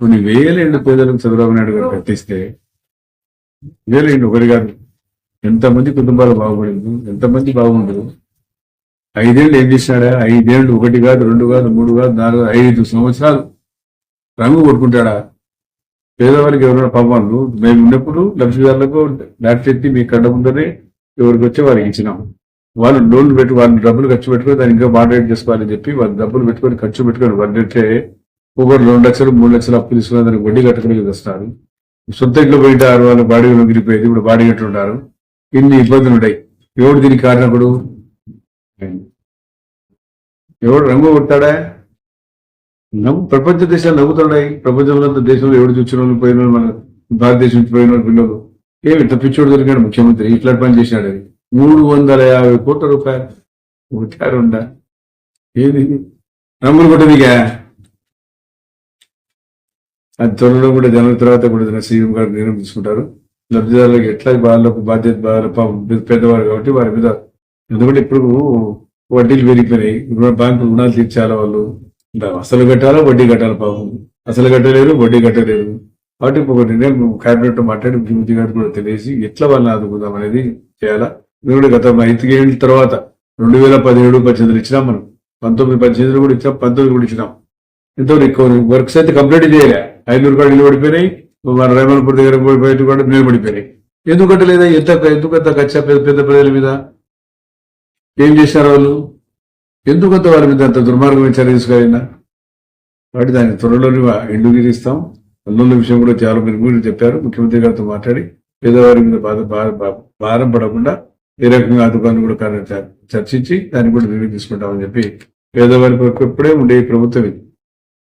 కొన్ని వేల పేదలకు చంద్రబాబు నాయుడు గారు కట్టిస్తే వేల ఒకరి కాదు ఎంతమంది కుటుంబాలు బాగుపడింది, ఎంతమంది బాగుండదు. 5 ఏళ్ళు ఏం చేసినాడా? 5 ఏళ్ళు, 1 కాదు, 2 కాదు, 3 కాదు, 4, 5 సంవత్సరాలు రంగు కొట్టుకుంటాడా? పేదవారికి ఎవరైనా పాపాలు మేము ఉన్నప్పుడు లబ్ధిదారులకు డాక్టర్ ఎత్తి మీ కళ్ళ ముందరే ఎవరికి వచ్చే వారికి ఇచ్చినాం. వాళ్ళు లోన్లు పెట్టి వాళ్ళు డబ్బులు ఖర్చు పెట్టుకొని దాన్ని ఇంకా మోడరేట్ చేసుకోవాలని చెప్పి వాళ్ళు డబ్బులు పెట్టుకొని ఖర్చు పెట్టుకొని వాళ్ళంటే ఒకరు 2 లక్షలు 3 లక్షలు అప్పు తీసుకుని దానికి వడ్డీ కట్టుకుని వస్తారు. సొంత ఇంట్లో పోయింటే వాళ్ళు బాడీలో మిగిలిపోయేది, ఇప్పుడు బాడీ కట్టుంటారు. ఇన్ని ఇబ్బందులు ఉంటాయి. ఎవడు దీనికి కారణకుడు? ఎవడు రంగు కొట్టాడా? ప్రపంచ దేశాలు నవ్వుతున్నాయి. ప్రపంచంలో దేశంలో ఎవడు చూసిన వాళ్ళు పోయిన వాళ్ళు, మన భారతదేశం నుంచి పోయిన వాళ్ళు పిల్లలు ఏమి తప్పించోడు దొరికాడు ముఖ్యమంత్రి. ఇట్లాంటి పని చేసినాడు. అది 350 కోట్ల రూపాయలు కొట్టారుండా. ఏది రంగులు కొట్టదిగా? అది త్వరలో కూడా జనం తర్వాత కూడా సీఎం గారు నిర్ణయం తీసుకుంటారు. లబ్ధిదారులకు ఎట్లా వాళ్ళకు బాధ్యత పెద్దవారు కాబట్టి వారి మీద. ఎందుకంటే ఇప్పుడు వడ్డీలు పెరిగిపోయినాయి. బ్యాంకు రుణాలు తీర్చాలా వాళ్ళు, అసలు కట్టాలా వడ్డీ కట్టాలి. పాపం అసలు కట్టలేరు, వడ్డీ కట్టలేరు. కాబట్టి ఒక నిర్ణయం కేబినెట్ లో మాట్లాడి ముఖ్యమంత్రి గారు కూడా తెలియసి ఎట్లా వాళ్ళని ఆదుకుందాం అనేది చేయాలా. ఎందుకంటే గత 5 ఏళ్ళ తర్వాత 2017-18 ఇచ్చినాం మనం, 19-18 కూడా ఇచ్చాం, 19 కూడా ఇచ్చినాం. ఎంతో ఎక్కువ వర్క్స్ అయితే కంప్లీట్ చేయలే. 500 కాడ ఇల్లు పడిపోయినాయి, మన రేమన్పూర్ దగ్గర బయట కూడా నీళ్ళు పడిపోయినాయి. ఎందుకు కట్టలేదా? ఎందుకంత ఖర్చు పెద్ద ప్రజల మీద ఏం చేశారు వాళ్ళు? ఎందుకంత వారి మీద అంత దుర్మార్గమైన చర్య తీసుకోవాలన్నా? కాబట్టి దాన్ని త్వరలోనే ఎండు తీరిస్తాం. అల్లుల విషయం కూడా చాలా మీరు చెప్పారు. ముఖ్యమంత్రి గారితో మాట్లాడి పేదవారి మీద భారం పడకుండా ఏ రకంగా ఆదుకోవాలని కూడా చర్చించి దాన్ని కూడా నిర్ణయం తీసుకుంటామని చెప్పి పేదవారి ఎప్పుడే ఉండే ప్రభుత్వం ఇది.